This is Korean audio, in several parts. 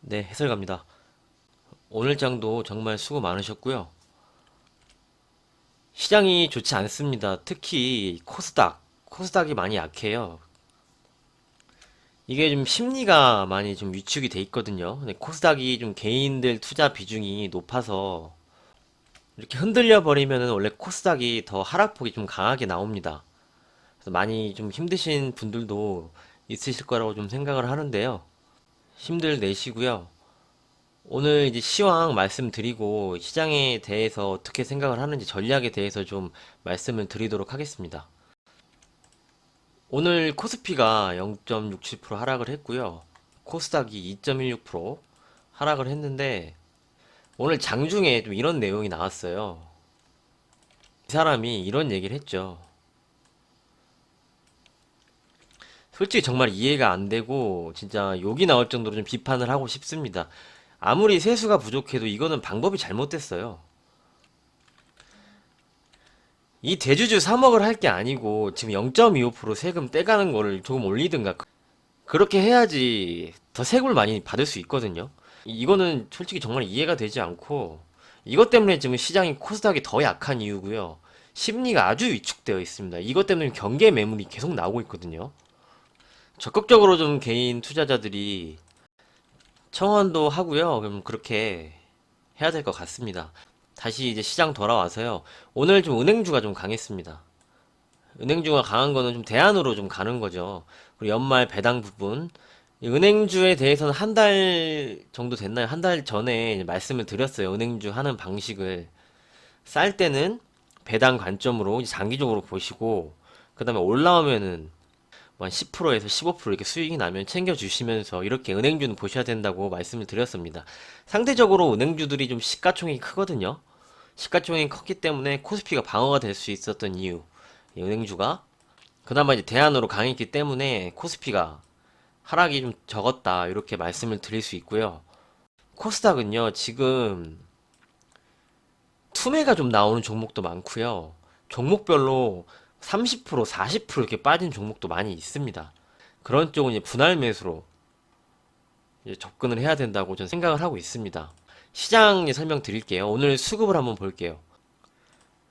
네, 해설갑니다. 오늘 장도 정말 수고 많으셨고요. 시장이 좋지 않습니다. 특히 코스닥이 많이 약해요. 이게 좀 심리가 많이 좀 위축이 돼 있거든요. 근데 코스닥이 좀 개인들 투자 비중이 높아서 이렇게 흔들려 버리면은 원래 코스닥이 더 하락폭이 좀 강하게 나옵니다. 그래서 많이 좀 힘드신 분들도 있으실 거라고 좀 생각을 하는데요. 힘들 내시고요. 오늘 이제 시황 말씀드리고 시장에 대해서 어떻게 생각을 하는지 전략에 대해서 좀 말씀을 드리도록 하겠습니다. 오늘 코스피가 0.67% 하락을 했고요. 코스닥이 2.16% 하락을 했는데 오늘 장중에 좀 이런 내용이 나왔어요. 이 사람이 이런 얘기를 했죠. 솔직히 정말 이해가 안 되고 진짜 욕이 나올 정도로 좀 비판을 하고 싶습니다. 아무리 세수가 부족해도 이거는 방법이 잘못됐어요. 이 대주주 3억을 할 게 아니고 지금 0.25% 세금 떼가는 거를 조금 올리든가 그렇게 해야지 더 세금을 많이 받을 수 있거든요. 이거는 솔직히 정말 이해가 되지 않고 이것 때문에 지금 시장이 코스닥이 더 약한 이유고요. 심리가 아주 위축되어 있습니다. 이것 때문에 경계 매물이 계속 나오고 있거든요. 적극적으로 좀 개인 투자자들이 청원도 하고요. 그럼 그렇게 해야 될 것 같습니다. 다시 이제 시장 돌아와서요. 오늘 좀 은행주가 좀 강했습니다. 은행주가 강한 거는 좀 대안으로 좀 가는 거죠. 그리고 연말 배당 부분. 이 은행주에 대해서는 한 달 정도 됐나요? 한 달 전에 이제 말씀을 드렸어요. 은행주 하는 방식을. 쌀 때는 배당 관점으로 이제 장기적으로 보시고, 그 다음에 올라오면은 뭐한 10%에서 15% 이렇게 수익이 나면 챙겨주시면서 이렇게 은행주는 보셔야 된다고 말씀을 드렸습니다. 상대적으로 은행주들이 좀 시가총액이 크거든요. 시가총액이 컸기 때문에 코스피가 방어가 될 수 있었던 이유. 이 은행주가 그나마 이제 대안으로 강했기 때문에 코스피가 하락이 좀 적었다 이렇게 말씀을 드릴 수 있고요. 코스닥은요 지금 투매가 좀 나오는 종목도 많고요. 종목별로 30% 40% 이렇게 빠진 종목도 많이 있습니다. 그런 쪽은 이제 분할 매수로 이제 접근을 해야 된다고 저는 생각을 하고 있습니다. 시장 설명드릴게요. 오늘 수급을 한번 볼게요.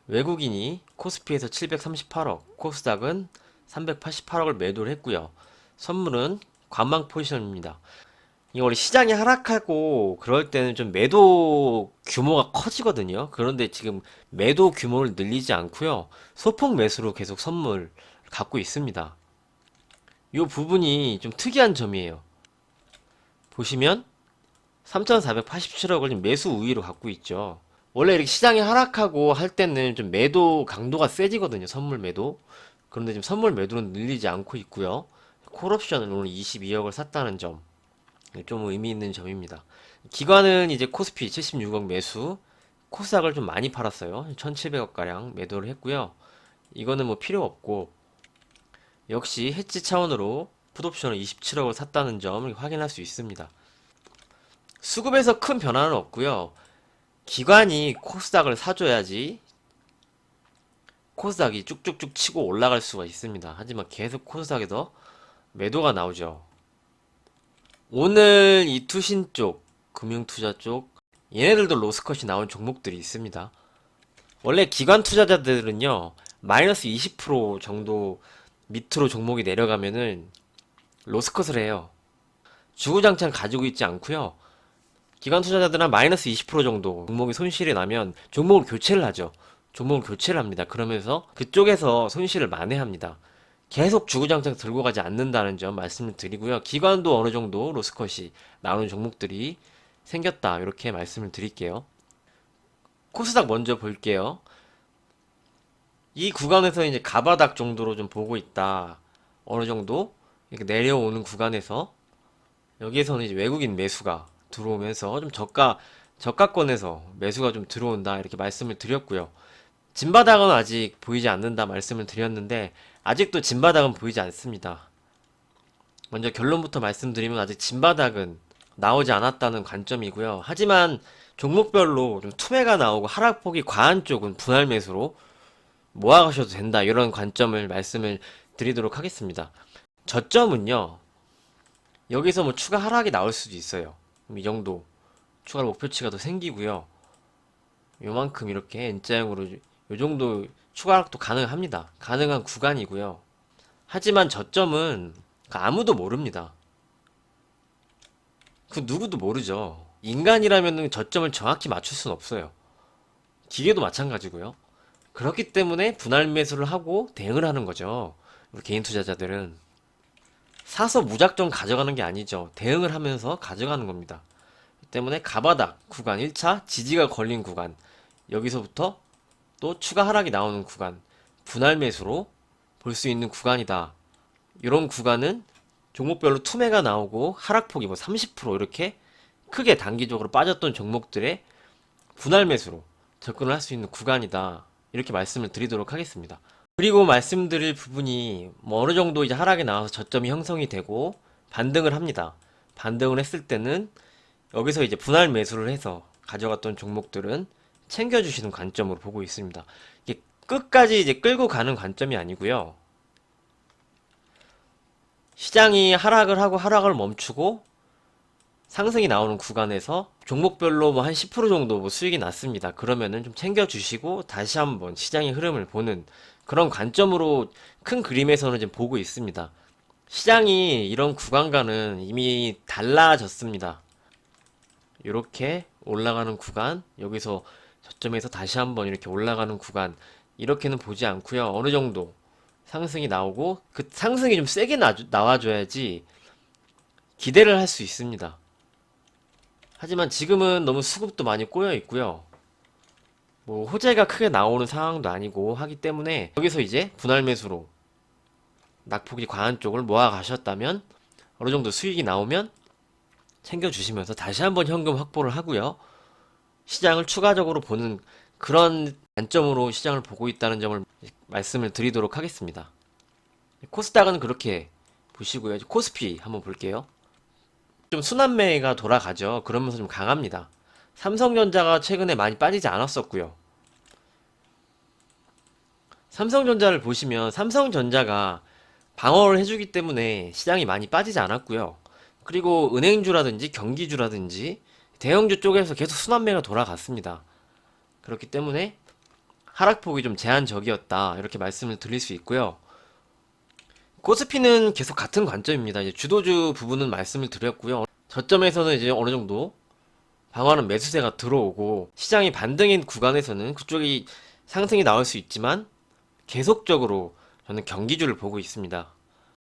외국인이 코스피에서 738억, 코스닥은 388억을 매도를 했고요. 선물은 관망 포지션입니다. 이게 원래 시장이 하락하고 그럴 때는 좀 매도 규모가 커지거든요. 그런데 지금 매도 규모를 늘리지 않고요. 소폭 매수로 계속 선물 갖고 있습니다. 이 부분이 좀 특이한 점이에요. 보시면 3,487억을 매수 우위로 갖고 있죠. 원래 이렇게 시장이 하락하고 할 때는 좀 매도 강도가 세지거든요. 선물 매도. 그런데 지금 선물 매도는 늘리지 않고 있고요. 콜옵션을 오늘 22억을 샀다는 점. 좀 의미 있는 점입니다. 기관은 이제 코스피 76억 매수, 코스닥을 좀 많이 팔았어요. 1,700억 가량 매도를 했고요. 이거는 뭐 필요 없고 역시 해지 차원으로 풋옵션을 27억을 샀다는 점을 확인할 수 있습니다. 수급에서 큰 변화는 없고요. 기관이 코스닥을 사줘야지 코스닥이 쭉쭉쭉 치고 올라갈 수가 있습니다. 하지만 계속 코스닥에서 매도가 나오죠. 오늘 이 투신 쪽, 금융투자 쪽, 얘네들도 로스컷이 나온 종목들이 있습니다. 원래 기관 투자자들은요, 마이너스 20% 정도 밑으로 종목이 내려가면은 로스컷을 해요. 주구장창 가지고 있지 않고요. 기관 투자자들은 마이너스 20% 정도 종목이 손실이 나면 종목을 교체를 하죠. 종목을 교체를 합니다. 그러면서 그쪽에서 손실을 만회합니다. 계속 주구장창 들고 가지 않는다는 점 말씀을 드리고요. 기관도 어느 정도 로스컷이 나오는 종목들이 생겼다. 이렇게 말씀을 드릴게요. 코스닥 먼저 볼게요. 이 구간에서 이제 가바닥 정도로 좀 보고 있다. 어느 정도 이렇게 내려오는 구간에서 여기에서는 이제 외국인 매수가 들어오면서 좀 저가권에서 매수가 좀 들어온다. 이렇게 말씀을 드렸고요. 진바닥은 아직 보이지 않는다 말씀을 드렸는데 아직도 진바닥은 보이지 않습니다. 먼저 결론부터 말씀드리면 아직 진바닥은 나오지 않았다는 관점이고요. 하지만 종목별로 좀 투매가 나오고 하락폭이 과한 쪽은 분할 매수로 모아가셔도 된다. 이런 관점을 말씀을 드리도록 하겠습니다. 저점은요. 여기서 뭐 추가 하락이 나올 수도 있어요. 이 정도 추가로 목표치가 더 생기고요. 요만큼 이렇게 N자형으로 요 정도 추가 하락도 가능합니다. 가능한 구간이고요. 하지만 저점은 아무도 모릅니다. 그 누구도 모르죠. 인간이라면 저점을 정확히 맞출 수는 없어요. 기계도 마찬가지고요. 그렇기 때문에 분할 매수를 하고 대응을 하는 거죠. 우리 개인 투자자들은 사서 무작정 가져가는 게 아니죠. 대응을 하면서 가져가는 겁니다. 때문에 가바닥 구간 1차 지지가 걸린 구간, 여기서부터 또 추가 하락이 나오는 구간, 분할 매수로 볼 수 있는 구간이다. 이런 구간은 종목별로 투매가 나오고 하락폭이 뭐 30% 이렇게 크게 단기적으로 빠졌던 종목들의 분할 매수로 접근을 할 수 있는 구간이다. 이렇게 말씀을 드리도록 하겠습니다. 그리고 말씀드릴 부분이 뭐 어느 정도 이제 하락이 나와서 저점이 형성이 되고 반등을 합니다. 반등을 했을 때는 여기서 이제 분할 매수를 해서 가져갔던 종목들은 챙겨주시는 관점으로 보고 있습니다. 이게 끝까지 이제 끌고 가는 관점이 아니고요. 시장이 하락을 하고 하락을 멈추고 상승이 나오는 구간에서 종목별로 뭐 한 10% 정도 뭐 수익이 났습니다. 그러면은 좀 챙겨주시고 다시 한번 시장의 흐름을 보는 그런 관점으로 큰 그림에서는 좀 보고 있습니다. 시장이 이런 구간과는 이미 달라졌습니다. 이렇게 올라가는 구간, 여기서 저점에서 다시 한번 이렇게 올라가는 구간, 이렇게는 보지 않고요. 어느 정도 상승이 나오고 그 상승이 좀 세게 나와줘야지 기대를 할 수 있습니다. 하지만 지금은 너무 수급도 많이 꼬여 있고요. 뭐 호재가 크게 나오는 상황도 아니고 하기 때문에 여기서 이제 분할 매수로 낙폭이 과한 쪽을 모아 가셨다면 어느 정도 수익이 나오면 챙겨주시면서 다시 한번 현금 확보를 하고요. 시장을 추가적으로 보는 그런 관점으로 시장을 보고 있다는 점을 말씀을 드리도록 하겠습니다. 코스닥은 그렇게 보시고요. 코스피 한번 볼게요. 좀 순환매가 돌아가죠. 그러면서 좀 강합니다. 삼성전자가 최근에 많이 빠지지 않았었고요. 삼성전자를 보시면 삼성전자가 방어를 해주기 때문에 시장이 많이 빠지지 않았고요. 그리고 은행주라든지 경기주라든지 대형주 쪽에서 계속 순환매가 돌아갔습니다. 그렇기 때문에 하락폭이 좀 제한적이었다. 이렇게 말씀을 드릴 수 있고요. 코스피는 계속 같은 관점입니다. 이제 주도주 부분은 말씀을 드렸고요. 저점에서는 이제 어느 정도 방어하는 매수세가 들어오고 시장이 반등인 구간에서는 그쪽이 상승이 나올 수 있지만 계속적으로 저는 경기주를 보고 있습니다.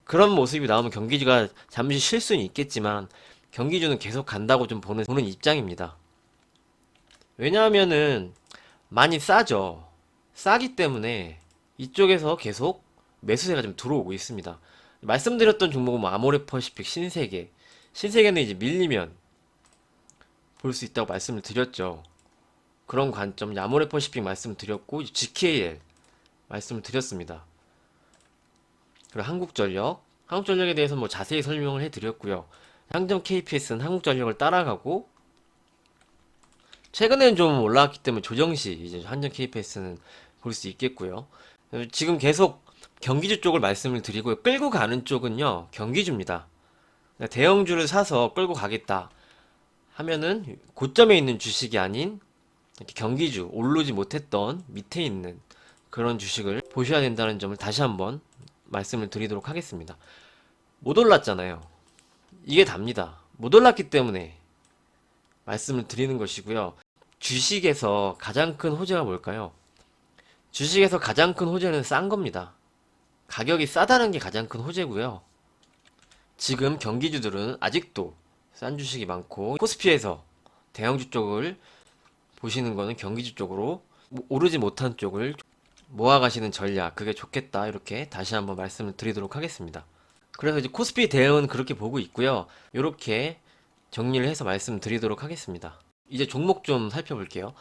그런 모습이 나오면 경기주가 잠시 쉴 수는 있겠지만 경기주는 계속 간다고 좀 보는 입장입니다. 왜냐하면은 많이 싸죠. 싸기 때문에 이쪽에서 계속 매수세가 좀 들어오고 있습니다. 말씀드렸던 종목은 뭐 아모레퍼시픽, 신세계. 신세계는 이제 밀리면 볼 수 있다고 말씀을 드렸죠. 그런 관점, 아모레퍼시픽 말씀드렸고, GKL 말씀을 드렸습니다. 그리고 한국전력. 한국전력에 대해서 뭐 자세히 설명을 해드렸고요. 항정 KPS는 한국전력을 따라가고, 최근에는 좀 올라왔기 때문에 조정시 이제 한정 KPS는 볼 수 있겠고요. 지금 계속 경기주 쪽을 말씀을 드리고요. 끌고 가는 쪽은요, 경기주입니다. 그러니까 대형주를 사서 끌고 가겠다 하면은 고점에 있는 주식이 아닌 이렇게 경기주, 오르지 못했던 밑에 있는 그런 주식을 보셔야 된다는 점을 다시 한번 말씀을 드리도록 하겠습니다. 못 올랐잖아요. 이게 답니다. 못 올랐기 때문에 말씀을 드리는 것이고요. 주식에서 가장 큰 호재가 뭘까요? 주식에서 가장 큰 호재는 싼 겁니다. 가격이 싸다는 게 가장 큰 호재고요. 지금 경기주들은 아직도 싼 주식이 많고 코스피에서 대형주 쪽을 보시는 거는 경기주 쪽으로 오르지 못한 쪽을 모아가시는 전략, 그게 좋겠다. 이렇게 다시 한번 말씀을 드리도록 하겠습니다. 그래서 이제 코스피 대응은 그렇게 보고 있고요. 이렇게 정리를 해서 말씀드리도록 하겠습니다. 이제 종목 좀 살펴볼게요.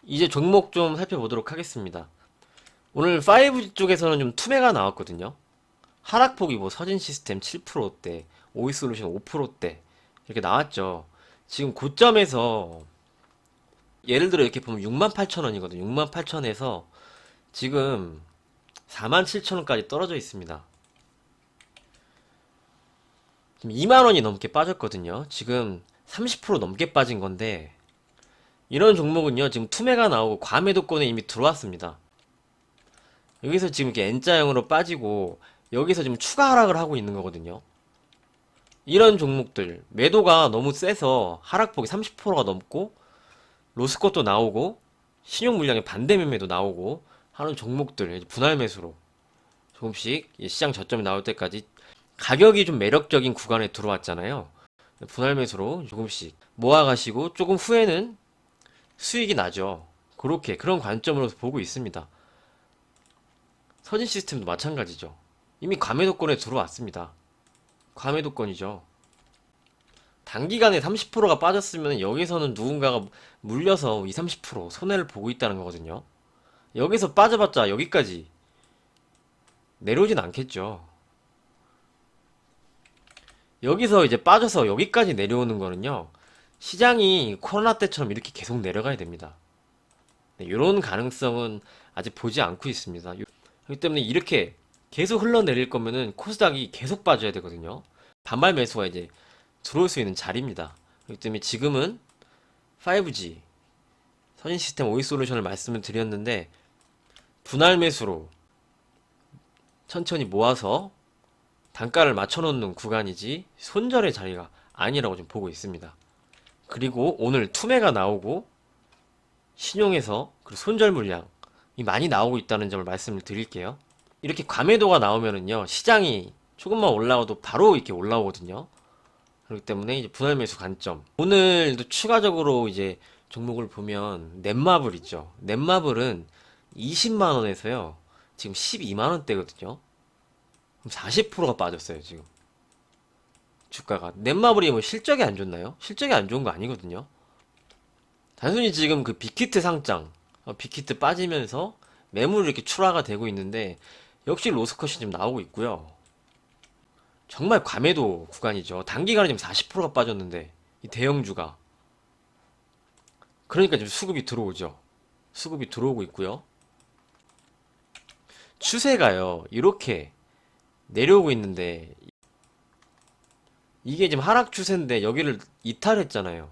이제 종목 좀 살펴보도록 하겠습니다. 오늘 5 쪽에서는 좀 투매가 나왔거든요. 하락폭이 뭐 서진 시스템 7%대, 오이솔루션 5%대 이렇게 나왔죠. 지금 고점에서 예를 들어 이렇게 보면 68,000원이거든요. 68,000원에서 지금 47,000원까지 떨어져 있습니다. 지금 2만원이 넘게 빠졌거든요. 지금 30% 넘게 빠진 건데, 이런 종목은요, 지금 투매가 나오고 과매도권에 이미 들어왔습니다. 여기서 지금 이렇게 N자형으로 빠지고, 여기서 지금 추가 하락을 하고 있는 거거든요. 이런 종목들, 매도가 너무 세서 하락폭이 30%가 넘고, 로스컷도 나오고, 신용 물량의 반대 매매도 나오고, 하는 종목들, 분할 매수로 조금씩 시장 저점이 나올 때까지 가격이 좀 매력적인 구간에 들어왔잖아요. 분할 매수로 조금씩 모아가시고, 조금 후에는 수익이 나죠. 그렇게, 그런 관점으로 보고 있습니다. 서진 시스템도 마찬가지죠. 이미 과매도권에 들어왔습니다. 과매도권이죠. 단기간에 30%가 빠졌으면 여기서는 누군가가 물려서 2, 30% 손해를 보고 있다는 거거든요. 여기서 빠져봤자 여기까지 내려오진 않겠죠. 여기서 이제 빠져서 여기까지 내려오는 거는요, 시장이 코로나 때처럼 이렇게 계속 내려가야 됩니다. 네, 이런 가능성은 아직 보지 않고 있습니다. 그렇기 때문에 이렇게 계속 흘러내릴 거면은 코스닥이 계속 빠져야 되거든요. 반발 매수가 이제 들어올 수 있는 자리입니다. 그렇기 때문에 지금은 5G 선진 시스템 오이 솔루션을 말씀을 드렸는데, 분할 매수로 천천히 모아서 단가를 맞춰놓는 구간이지 손절의 자리가 아니라고 좀 보고 있습니다. 그리고 오늘 투매가 나오고 신용에서 그리고 손절 물량이 많이 나오고 있다는 점을 말씀을 드릴게요. 이렇게 과매도가 나오면은요, 시장이 조금만 올라와도 바로 이렇게 올라오거든요. 그렇기 때문에 이제 분할 매수 관점. 오늘도 추가적으로 이제 종목을 보면 넷마블 있죠. 넷마블은 20만 원에서요, 지금 12만 원대거든요. 그럼 40%가 빠졌어요, 지금. 주가가. 넷마블이 뭐 실적이 안 좋나요? 실적이 안 좋은 거 아니거든요. 단순히 지금 그 빅히트 상장, 빅히트 빠지면서 매물이 이렇게 출하가 되고 있는데, 역시 로스컷이 지금 나오고 있고요. 정말 과매도 구간이죠. 단기간에 지금 40%가 빠졌는데, 이 대형주가. 그러니까 지금 수급이 들어오죠. 수급이 들어오고 있고요. 추세가요, 이렇게 내려오고 있는데, 이게 지금 하락 추세인데 여기를 이탈했잖아요.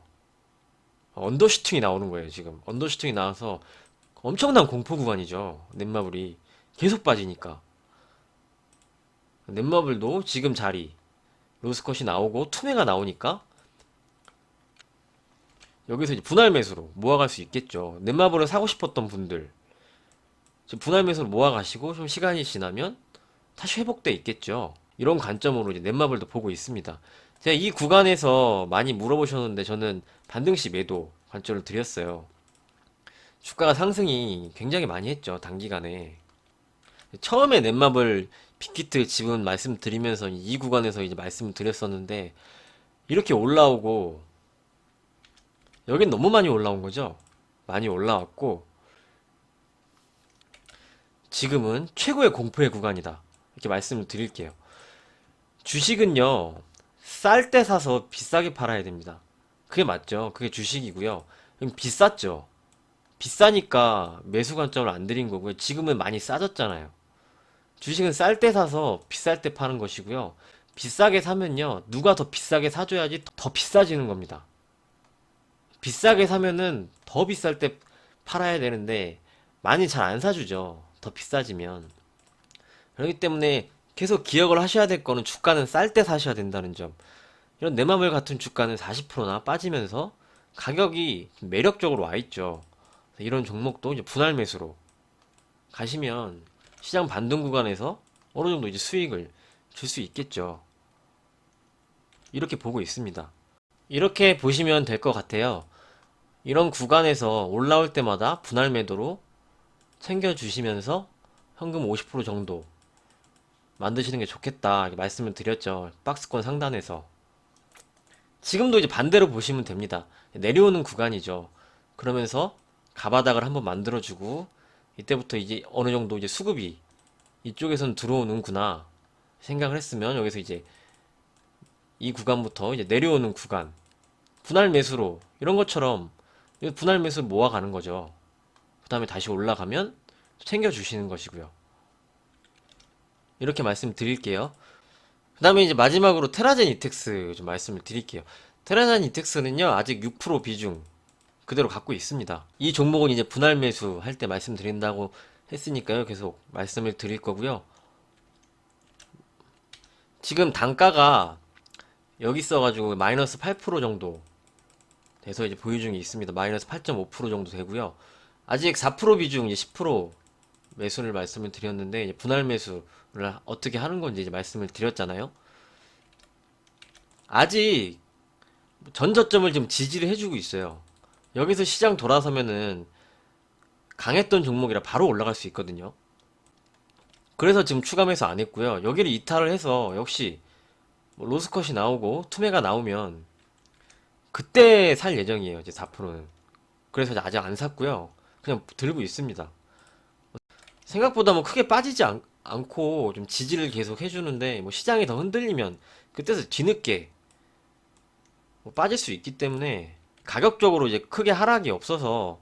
언더슈팅이 나오는 거예요, 지금. 언더슈팅이 나와서 엄청난 공포 구간이죠. 넷마블이 계속 빠지니까. 넷마블도 지금 자리, 로스컷이 나오고 투매가 나오니까 여기서 이제 분할 매수로 모아갈 수 있겠죠. 넷마블을 사고 싶었던 분들 지금 분할 매수로 모아가시고 좀 시간이 지나면 다시 회복돼 있겠죠. 이런 관점으로 이제 넷마블도 보고 있습니다. 제가 이 구간에서 많이 물어보셨는데 저는 반등시 매도 관점을 드렸어요. 주가가 상승이 굉장히 많이 했죠, 단기간에. 처음에 넷마블 빅히트 지분 말씀드리면서 이 구간에서 이제 말씀을 드렸었는데, 이렇게 올라오고 여긴 너무 많이 올라온 거죠. 많이 올라왔고 지금은 최고의 공포의 구간이다, 이렇게 말씀을 드릴게요. 주식은요, 쌀 때 사서 비싸게 팔아야 됩니다. 그게 맞죠. 그게 주식이고요. 비쌌죠. 비싸니까 매수 관점을 안 드린 거고요. 지금은 많이 싸졌잖아요. 주식은 쌀 때 사서 비쌀 때 파는 것이고요. 비싸게 사면요, 누가 더 비싸게 사줘야지 더 비싸지는 겁니다. 비싸게 사면은 더 비쌀 때 팔아야 되는데 많이 잘 안 사주죠, 더 비싸지면. 그렇기 때문에 계속 기억을 하셔야 될 거는, 주가는 쌀 때 사셔야 된다는 점. 이런 내마물 같은 주가는 40%나 빠지면서 가격이 매력적으로 와 있죠. 이런 종목도 이제 분할 매수로 가시면 시장 반등 구간에서 어느 정도 이제 수익을 줄 수 있겠죠. 이렇게 보고 있습니다. 이렇게 보시면 될 것 같아요. 이런 구간에서 올라올 때마다 분할 매도로 챙겨주시면서 현금 50% 정도 만드시는 게 좋겠다, 이렇게 말씀을 드렸죠. 박스권 상단에서. 지금도 이제 반대로 보시면 됩니다. 내려오는 구간이죠. 그러면서 가바닥을 한번 만들어주고, 이때부터 이제 어느 정도 이제 수급이 이쪽에선 들어오는구나 생각을 했으면, 여기서 이제 이 구간부터 이제 내려오는 구간, 분할 매수로 이런 것처럼 분할 매수 모아가는 거죠. 그 다음에 다시 올라가면 챙겨주시는 것이고요. 이렇게 말씀드릴게요. 그 다음에 이제 마지막으로 테라젠 이텍스 좀 말씀을 드릴게요. 테라잔 이텍스는요, 아직 6% 비중 그대로 갖고 있습니다. 이 종목은 이제 분할 매수 할 때 말씀드린다고 했으니까요. 계속 말씀을 드릴 거고요. 지금 단가가 여기 있어가지고 마이너스 8% 정도 돼서 이제 보유 중에 있습니다. 마이너스 8.5% 정도 되고요. 아직 4% 비중 이제 10% 매수를 말씀을 드렸는데, 이제 분할 매수를 어떻게 하는 건지 이제 말씀을 드렸잖아요. 아직 전저점을 지금 지지를 해주고 있어요. 여기서 시장 돌아서면은 강했던 종목이라 바로 올라갈 수 있거든요. 그래서 지금 추가 매수 안 했고요. 여기를 이탈을 해서 역시 뭐 로스컷이 나오고 투매가 나오면 그때 살 예정이에요. 이제 4%는. 그래서 아직 안 샀고요. 그냥 들고 있습니다. 생각보다 뭐 크게 빠지지 않고 좀 지지를 계속 해주는데, 뭐 시장이 더 흔들리면 그때서 뒤늦게 뭐 빠질 수 있기 때문에 가격적으로 이제 크게 하락이 없어서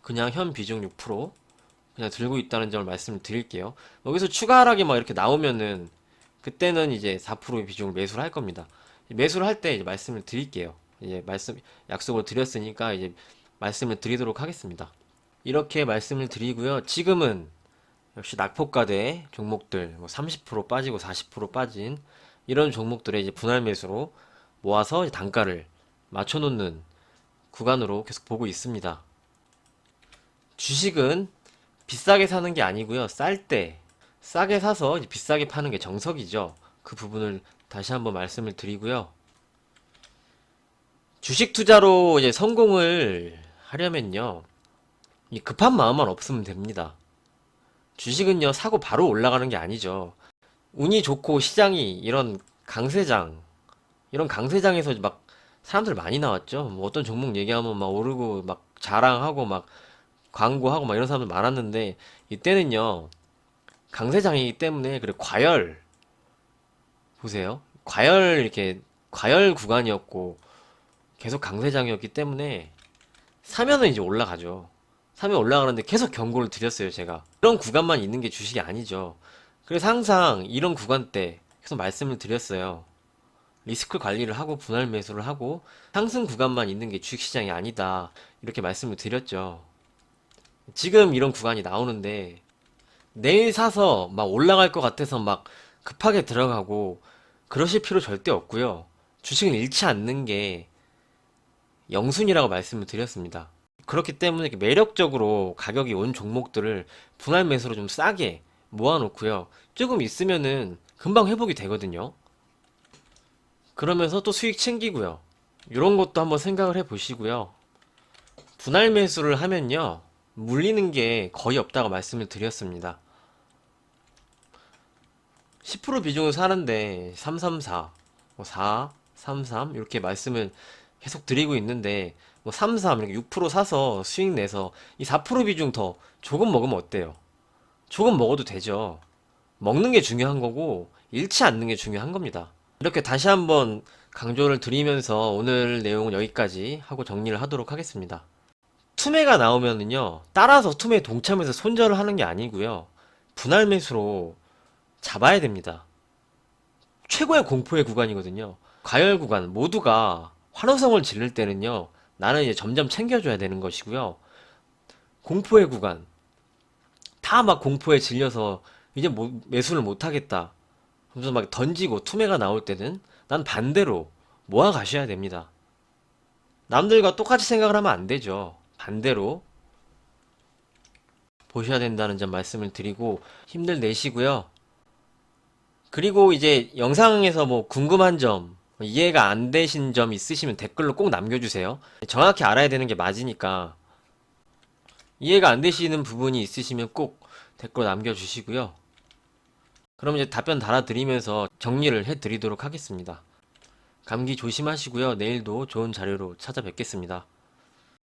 그냥 현 비중 6% 그냥 들고 있다는 점을 말씀을 드릴게요. 여기서 추가 하락이 막 이렇게 나오면은 그때는 이제 4%의 비중을 매수를 할 겁니다. 매수를 할 때 이제 말씀을 드릴게요. 이제 약속을 드렸으니까 이제 말씀을 드리도록 하겠습니다. 이렇게 말씀을 드리고요. 지금은 역시 낙폭과대 종목들, 뭐 30% 빠지고 40% 빠진 이런 종목들의 이제 분할 매수로 모아서 이제 단가를 맞춰놓는 구간으로 계속 보고 있습니다. 주식은 비싸게 사는 게 아니고요. 쌀 때 싸게 사서 이제 비싸게 파는 게 정석이죠. 그 부분을 다시 한번 말씀을 드리고요. 주식 투자로 이제 성공을 하려면요, 이 급한 마음만 없으면 됩니다. 주식은요, 사고 바로 올라가는 게 아니죠. 운이 좋고 시장이 이런 강세장에서 막 사람들 많이 나왔죠. 뭐 어떤 종목 얘기하면 막 오르고 막 자랑하고 막 광고하고 막 이런 사람들 많았는데, 이때는요, 강세장이기 때문에, 그리고 보세요. 과열 구간이었고 계속 강세장이었기 때문에 사면은 이제 올라가죠. 사면 올라가는데 계속 경고를 드렸어요, 제가. 이런 구간만 있는 게 주식이 아니죠. 그래서 항상 이런 구간 때 계속 말씀을 드렸어요. 리스크 관리를 하고 분할 매수를 하고 상승 구간만 있는 게 주식시장이 아니다, 이렇게 말씀을 드렸죠. 지금 이런 구간이 나오는데 내일 사서 막 올라갈 것 같아서 막 급하게 들어가고 그러실 필요 절대 없고요. 주식은 잃지 않는 게 영순이라고 말씀을 드렸습니다. 그렇기 때문에 이렇게 매력적으로 가격이 온 종목들을 분할 매수로 좀 싸게 모아놓고요. 조금 있으면은 금방 회복이 되거든요. 그러면서 또 수익 챙기고요. 이런 것도 한번 생각을 해 보시고요. 분할 매수를 하면요, 물리는 게 거의 없다고 말씀을 드렸습니다. 10% 비중을 사는데 334, 뭐 4, 33 이렇게 말씀을 계속 드리고 있는데, 뭐 33 이렇게 6% 사서 수익 내서 이 4% 비중 더 조금 먹으면 어때요? 조금 먹어도 되죠. 먹는 게 중요한 거고 잃지 않는 게 중요한 겁니다. 이렇게 다시 한번 강조를 드리면서 오늘 내용은 여기까지 하고 정리를 하도록 하겠습니다. 투매가 나오면은요, 따라서 투매에 동참해서 손절을 하는 게 아니고요, 분할 매수로 잡아야 됩니다. 최고의 공포의 구간이거든요. 과열 구간 모두가 환호성을 지를 때는요, 나는 이제 점점 챙겨줘야 되는 것이고요. 공포의 구간 다 막 공포에 질려서 이제 매수를 못하겠다 하면서 막 던지고 투매가 나올 때는 난 반대로 모아 가셔야 됩니다. 남들과 똑같이 생각을 하면 안 되죠. 반대로 보셔야 된다는 점 말씀을 드리고 힘들 내시고요. 그리고 이제 영상에서 뭐 궁금한 점, 이해가 안 되신 점 있으시면 댓글로 꼭 남겨주세요. 정확히 알아야 되는 게 맞으니까 이해가 안 되시는 부분이 있으시면 꼭 댓글 남겨주시고요. 그럼 이제 답변 달아드리면서 정리를 해드리도록 하겠습니다. 감기 조심하시고요. 내일도 좋은 자료로 찾아뵙겠습니다.